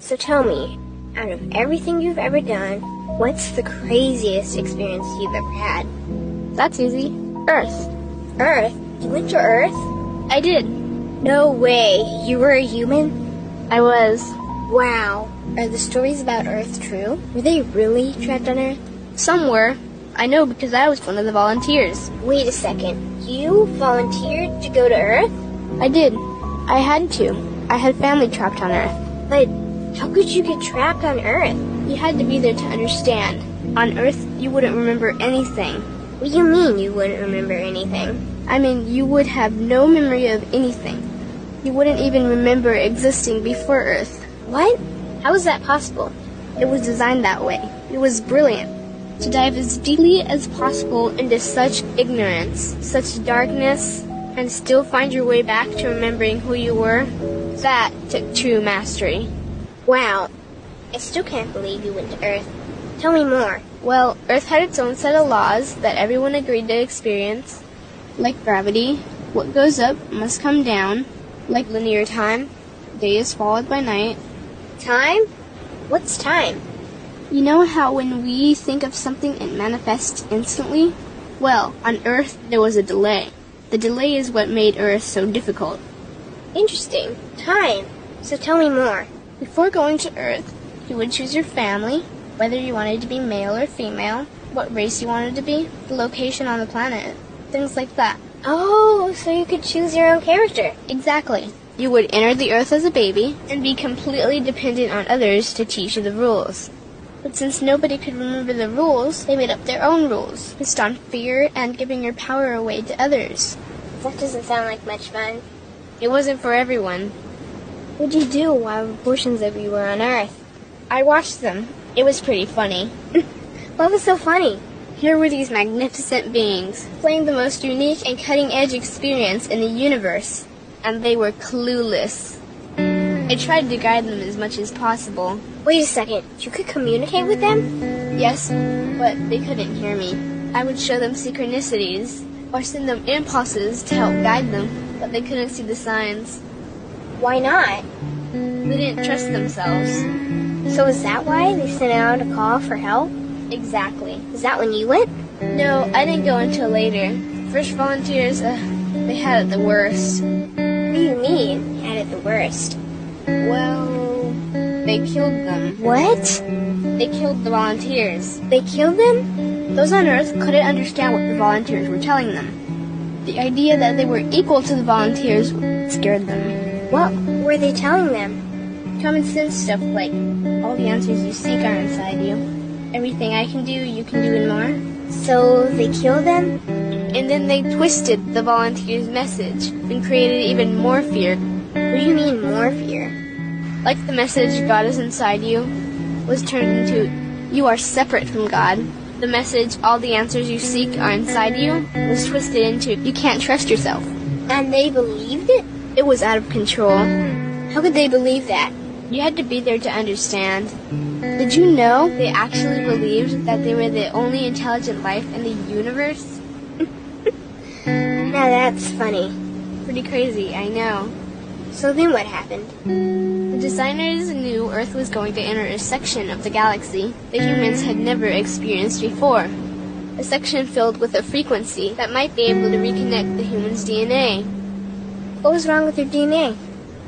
So tell me, out of everything you've ever done, what's the craziest experience you've ever had? That's easy. Earth. Earth? You went to Earth? I did. No way. You were a human? I was. Wow. Are the stories about Earth true? Were they really trapped on Earth? Some were. I know because I was one of the volunteers. Wait a second. You volunteered to go to Earth? I did. I had to. I had family trapped on Earth. But how could you get trapped on Earth? You had to be there to understand. On Earth, you wouldn't remember anything. What do you mean you wouldn't remember anything? I mean, you would have no memory of anything. You wouldn't even remember existing before Earth. What? How is that possible? It was designed that way. It was brilliant. To dive as deeply as possible into such ignorance, such darkness, and still find your way back to remembering who you were, that took true mastery. Wow. I still can't believe you went to Earth. Tell me more. Well, Earth had its own set of laws that everyone agreed to experience. Like gravity, what goes up must come down. Like linear time, day is followed by night. Time? What's time? You know how when we think of something it manifests instantly? Well, on Earth there was a delay. The delay is what made Earth so difficult. Interesting. Time. So tell me more. Before going to Earth, you would choose your family, whether you wanted to be male or female, what race you wanted to be, the location on the planet, things like that. Oh, so you could choose your own character. Exactly. You would enter the Earth as a baby and be completely dependent on others to teach you the rules. But since nobody could remember the rules, they made up their own rules, based on fear and giving your power away to others. That doesn't sound like much fun. It wasn't for everyone. What'd you do while portions of you were on Earth? I watched them. It was pretty funny. What was so funny? Here were these magnificent beings, playing the most unique and cutting-edge experience in the universe, and they were clueless. I tried to guide them as much as possible. Wait a second, you could communicate with them? Yes, but they couldn't hear me. I would show them synchronicities, or send them impulses to help guide them, but they couldn't see the signs. Why not? They didn't trust themselves. So is that why they sent out a call for help? Exactly. Is that when you went? No, I didn't go until later. First volunteers, they had it the worst. What do you mean, had it the worst? Well, they killed them. What? They killed the volunteers. They killed them? Those on Earth couldn't understand what the volunteers were telling them. The idea that they were equal to the volunteers scared them. What were they telling them? Common sense stuff like, all the answers you seek are inside you. Everything I can do, you can do and more. So they killed them? And then they twisted the volunteers' message and created even more fear. What do you mean, more fear? Like the message, God is inside you, was turned into, you are separate from God. The message, all the answers you seek are inside you, was twisted into, you can't trust yourself. And they believed it? It was out of control. How could they believe that? You had to be there to understand. Did you know they actually believed that they were the only intelligent life in the universe? Now that's funny. Pretty crazy, I know. So then what happened? The designers knew Earth was going to enter a section of the galaxy that humans had never experienced before. A section filled with a frequency that might be able to reconnect the human's DNA. What was wrong with their DNA?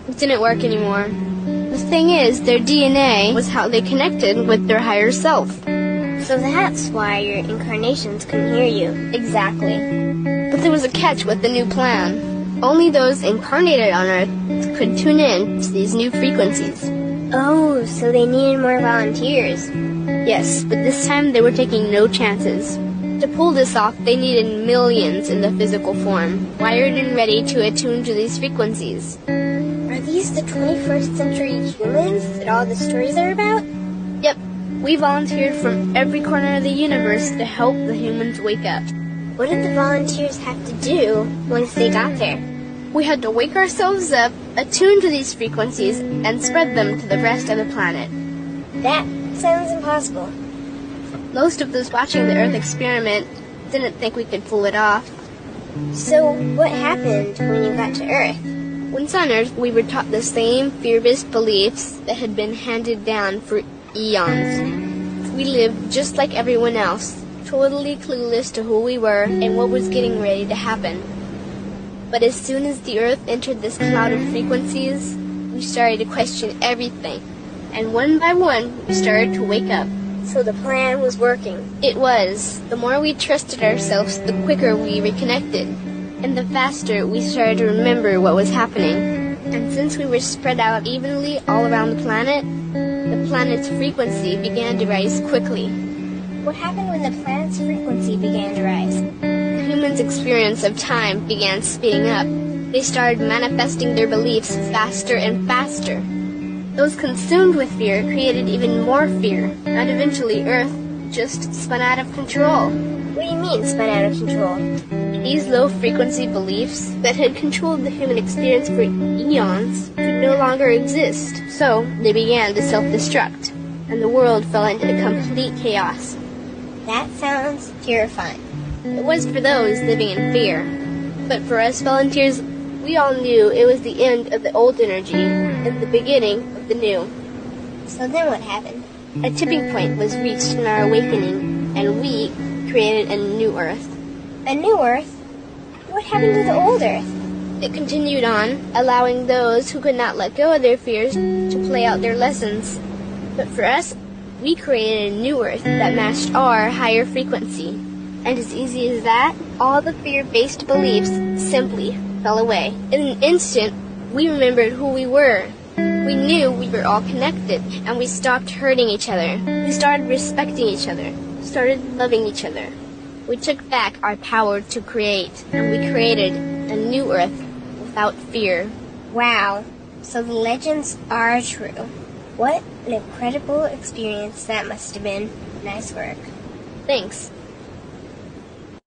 It didn't work anymore. The thing is, their DNA was how they connected with their higher self. So that's why your incarnations couldn't hear you. Exactly. But there was a catch with the new plan. Only those incarnated on Earth could tune in to these new frequencies. Oh, so they needed more volunteers. Yes, but this time they were taking no chances. To pull this off, they needed millions in the physical form, wired and ready to attune to these frequencies. Are these the 21st century humans that all the stories are about? Yep. We volunteered from every corner of the universe to help the humans wake up. What did the volunteers have to do once they got there? We had to wake ourselves up, attune to these frequencies, and spread them to the rest of the planet. That sounds impossible. Most of those watching the Earth experiment didn't think we could pull it off. So what happened when you got to Earth? Once on Earth, we were taught the same fear-based beliefs that had been handed down for eons. We lived just like everyone else, totally clueless to who we were and what was getting ready to happen. But as soon as the Earth entered this cloud of frequencies, we started to question everything. And one by one, we started to wake up. So the plan was working. It was. The more we trusted ourselves, the quicker we reconnected. And the faster we started to remember what was happening. And since we were spread out evenly all around the planet's frequency began to rise quickly. What happened when the planet's frequency began to rise? The humans' experience of time began speeding up. They started manifesting their beliefs faster and faster. Those consumed with fear created even more fear, and eventually Earth just spun out of control. What do you mean, spun out of control? These low-frequency beliefs that had controlled the human experience for eons could no longer exist, so they began to self-destruct, and the world fell into complete chaos. That sounds terrifying. It was for those living in fear, but for us volunteers, we all knew it was the end of the old energy and the beginning of the new. So then what happened? A tipping point was reached in our awakening, and we created a new Earth. A new Earth? What happened to the old Earth? It continued on, allowing those who could not let go of their fears to play out their lessons. But for us, we created a new Earth that matched our higher frequency. And as easy as that, all the fear-based beliefs simply fell away. In an instant, we remembered who we were. We knew we were all connected, and we stopped hurting each other. We started respecting each other, started loving each other. We took back our power to create, and we created a new Earth without fear. Wow, so the legends are true. What an incredible experience that must have been. Nice work. Thanks.